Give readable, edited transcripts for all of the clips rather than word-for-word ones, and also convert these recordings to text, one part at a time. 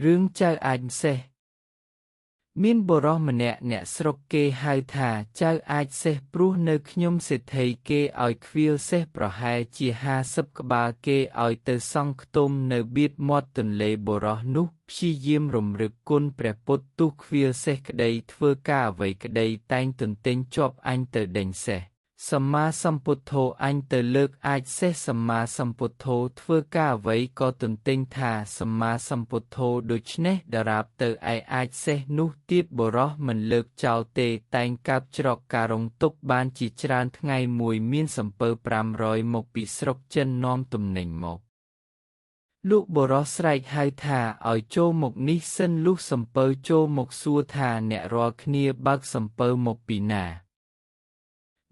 រឿងចៅអាចសេះមានបុរសម្នាក់អ្នកស្រុកគេហៅថាចៅអាចសេះព្រោះនៅខ្ញុំសេដ្ឋីគេឲ្យខ្វៀលសេះប្រហែលជា50ក្បាលគេឲ្យទៅសង់ខ្ទមនៅបៀតមាត់ទន្លេបុរសនោះព្យាយាមរំលឹកគុណព្រះពុទ្ធទុះខ្វៀលសេះក្តីធ្វើការអ្វីក្តីតែងទន្ទេញជាប់អញទៅដេញសេះសម្មាសម្ពុទ្ធោអញទៅលើកអាចសេះសម្មាសម្ពុទ្ធោធ្វើការអ្វីក៏ទន្ទិញថាសម្មាសម្ពុទ្ធោដូច្នេះដរាបទៅឯអាចសេះនោះទៀតបុរសមិនលើកចោលទេតែងកាប់ច្រកការុងទុកបានជាច្រើនថ្ងៃមួយមានសំពៅ500មកពីស្រុកចិននាំទំនិញមកលោកបុរសស្រែកហៅថាឲ្យចូលមកនេះសិនលុះសំពៅចូលមកសួរថាអ្នករាល់គ្នាបើកសំពៅមកពីណា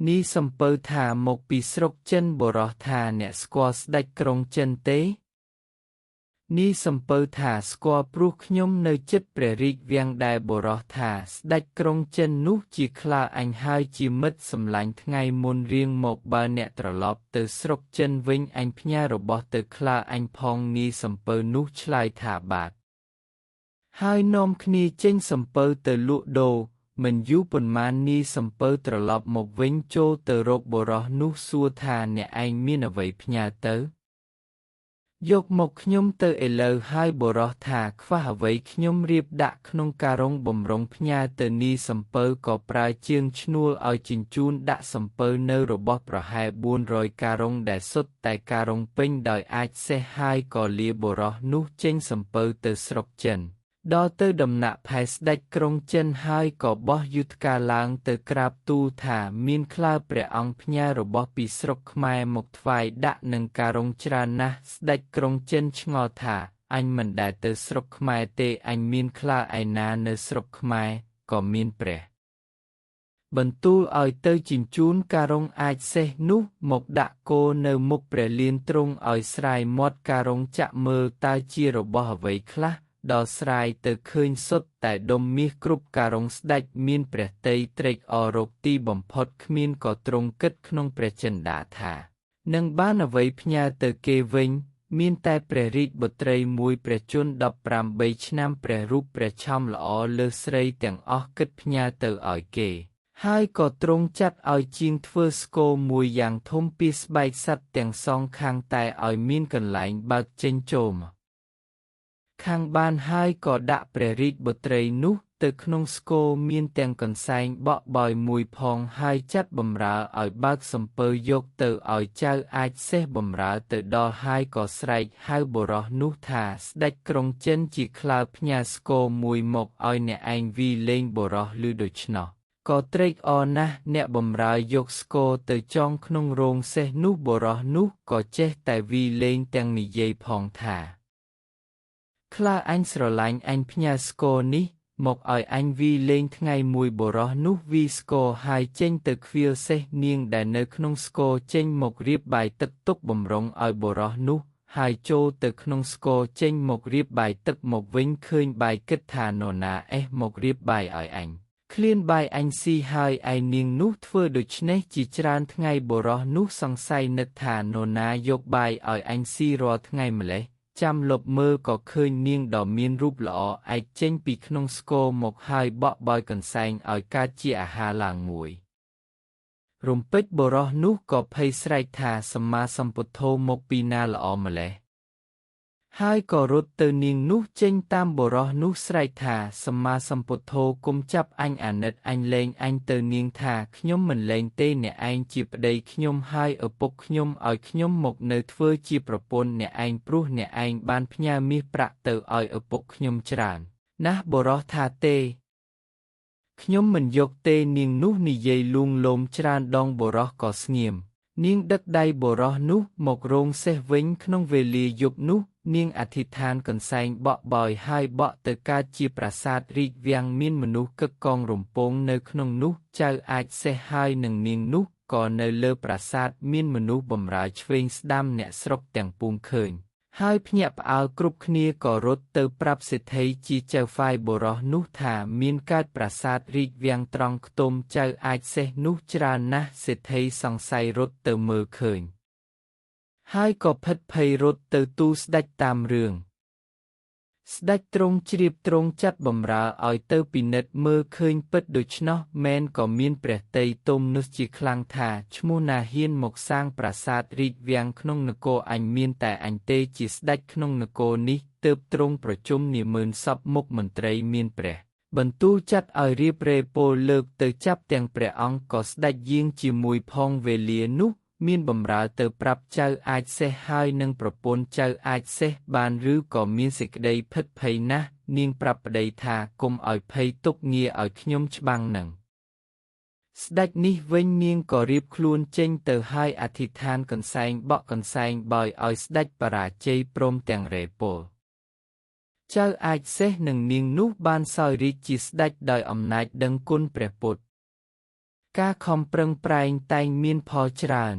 នេះសំពៅថាមកពីស្រុកចិនបុរសថាអ្នកស្គាល់ស្ដេចក្រុងចិនទេនេះសំពៅថាស្គាល់ព្រោះខ្ញុំនៅជិតព្រះរាជវាំងដែរបុរសថាស្ដេចក្រុងចិននោះជាខ្លាអញហើយជាមិត្តសម្លាញ់ថ្ងៃមុនរៀងមកបើអ្នកត្រឡប់ទៅស្រុកចិនវិញអញផ្ញើរបស់ទៅខ្លាអញផងនេះសំពៅនោះឆ្លើយថាបាទហើយនាំគ្នាចេញសំពៅទៅលក់ដូរមិនយូរប៉ុន្មាននេះសំពៅត្រឡប់មកវិញចូលទៅរកបុរសនោះសួរថាអ្នកឯងមានអ្វីផ្ញើទៅយកមកខ្ញុំទៅឥឡូវហើយបុរសថាខ្វះអ្វីខ្ញុំរៀបដាក់ក្នុងការុងបំរុងផ្ញើទៅនេះសំពៅក៏ប្រើជើងឈ្នួលឲ្យជញ្ជូនដាក់សំពៅនៅរបស់ប្រហែល400ការុងដែលសុទ្ធតែការុងពេញដោយអាចសេះហើយក៏លាបុរសនោះចេញសំពៅទៅស្រុកចិនដល់ទៅដំណាក់ផែស្ដេចក្រុងចិនហើយក៏បោះយុទ្ធការឡើងទៅក្រាបទូលថាមានក្លើព្រះអង្គផ្ញើរបស់ពីស្រុកខ្មែរមកថ្វាយដាក់នឹងការុងច្រើនណាស់ស្ដេចក្រុងចិនឆ្ងល់ថាអញមិនដែលទៅស្រុកខ្មែរទេអញមានក្លើឯណានៅស្រុកខ្មែរក៏មានព្រះបន្ទូលឲ្យទៅជញ្ជូនការុងអាចសេះនោះមកដាក់គោនៅមុខព្រះលានទ្រង់ឲ្យស្រាយមាត់ការុងចាក់មើលតើជារបស់អ្វីខ្លះដល់ស្រាយទៅឃើញសុទ្ធតែដុំមាសគ្រប់ការុងស្ដេចមានព្រះទ័យត្រេកអររកទីបំផុតគ្មានក៏ទ្រង់គិតក្នុងព្រះចិន្តាថានឹងបានអ្វីផ្ញើទៅគេវិញមានតែព្រះរាជបុត្រីមួយព្រះជន្ម18ឆ្នាំព្រះរូបព្រះឆោមល្អលើសស្រីទាំងអស់គិតផ្ញើទៅឲ្យគេហើយក៏ទ្រង់ចាត់ឲ្យជាងធ្វើស្គរមួយយ៉ាងធំពីស្បែកសត្វទាំងសងខាងតែឲ្យមានកន្លែងបើកចេញចូលខាងបានហើយក៏ដាក់ព្រះរាជបុត្រីនោះទៅក្នុងស្គរមានទាំងកន្សែងបក់បោយមួយផងហើយចាត់បម្រើឲ្យបើកសំពៅយកទៅឲ្យចៅអាចសេះបម្រើទៅដល់ហើយក៏ស្រែកហៅបុរសនោះថាស្ដេចក្រុងចិនជាក្លើផ្ញើស្គរមួយមកឲ្យអ្នកឯងវីលេងបុរសឮដូច្នោះក៏ត្រេកអរណាស់អ្នកបម្រើយកស្គរទៅចងក្នុងរោងសេះនោះបុរសនោះក៏ចេះតែវីលេងទាំងនិយាយផងថាខ្លាអញស្រឡាញ់អញផ្ញើស្គរនេះមកឲ្យអញវីលេងថ្ងៃមួយបុរសនោះវីស្គរហើយចេញទៅខ្វៀលសេះនាងដែលនៅក្នុងស្គរចេញមករៀបបាយទឹកទុកបំរុងឲ្យបុរសនោះហើយចូលទៅក្នុងស្គរចេញមករៀបបាយទឹកមកវិញឃើញបាយគិតថានរណាមករៀបបាយឲ្យអញឃ្លានបាយអញស៊ីហើយឯនាងនោះធ្វើដូច្នេះជាច្រើនថ្ងៃបុរសនោះសង្ស័យនឹកថានរណាយកបាយឲ្យអញស៊ីរាល់ថ្ងៃម្លេះចាំលបមើលក៏ឃើញនាងដ៏មានរូបល្អឯកចេញពីក្នុងស្គរមកហើយបក់បោយកន្សែងឲ្យកើតជាអាហារឡើងមួយរំពេចបុរសនោះក៏ភ័យស្រែកថាសម្មាសម្ពុទ្ធោមកពីណាល្អម្លេះហើយក៏រត់ទៅនាងនោះចេញតាមបុរសនោះស្រែកថាសម្មាសម្ពុទ្ធោគុំចាប់អញអាណិតអញលែងអញទៅនាងថាខ្ញុំមិនលែងទេអ្នកឯងជាប្តីខ្ញុំហើយឪពុកខ្ញុំឲ្យខ្ញុំមកនៅធ្វើជាប្រពន្ធអ្នកឯងព្រោះអ្នកឯងបានផ្ញើមាសប្រាក់ទៅឲ្យឪពុកខ្ញុំច្រើនណាស់បុរសថាទេខ្ញុំមិនយកទេនាងនោះនិយាយលួងលោមច្រើនដងបុរសក៏ស្ងៀមនាងដឹកដៃបុរសនោះមករោងសេះវិញក្នុងវេលាយប់នោះនាងអធិដ្ឋានកន្សែងបក់បោយហើយបក់ទៅកើតជាប្រាសាទរាជវាំងមានមនុស្សកឹកកងរំពងនៅក្នុងនោះចៅអាចសេះហើយនឹងនាងនោះក៏នៅលើប្រាសាទមានមនុស្សបម្រើឆ្វេងស្ដាំអ្នកស្រុកទាំងពួងឃើញហើយភ្ញាក់ផ្អើលគ្រប់គ្នាក៏រត់ទៅប្រាប់សេដ្ឋីជាចៅហ្វាយបុរសនោះថាមានកើតប្រាសាទរាជវាំងត្រង់ខ្ទមចៅអាចសេះនោះច្រើនណាស់សេដ្ឋីសង្ស័យរត់ទៅមើលឃើញហើយក៏ភិតភ័យរត់ទៅទូលស្ដេចតាមរឿង ស្ដេចទ្រង់ជ្រាបទ្រង់ចាត់បម្រើឲ្យទៅពិនិត្យមើលឃើញពិតដូច្នោះមែនក៏មានព្រះទ័យទុំនោះជាខ្លាំងថាឈ្មោះណាហ៊ានមកសាងប្រាសាទរាជវាំងក្នុងនគរអញមានតែអញទេជាស្ដេចក្នុងនគរនេះទើបទ្រង់ប្រជុំនាម៉ឺនសព្វមុខមន្ត្រីមានព្រះបន្ទូលចាត់ឲ្យរៀបរេពលលើកទៅចាប់ទាំងព្រះអង្គក៏ស្ដេចយាងជាមួយផងវេលានោះមានបម្រើទៅប្រាប់ចៅអាចសេះហើយនឹងប្រពន្ធចៅអាចសេះបានឬក៏មានសេចក្តីភិតភ័យណាស់នាងប្រាប់ប្តីថាកុំឲ្យភ័យទុកងារឲ្យខ្ញុំច្បាំងនឹងស្ដេចនេះវិញនាងក៏រៀបខ្លួនចេញទៅហើយអធិដ្ឋានកន្សែងបក់កន្សែងបោយឲ្យស្ដេចបរាជ័យព្រមទាំងរេពលចៅអាចសេះនឹងនាងនោះបានសោយរាជ្យជាស្ដេចដោយអំណាចដឹងគុណព្រះពុទ្ធការខំប្រឹងប្រែងតែងមានផលច្រើន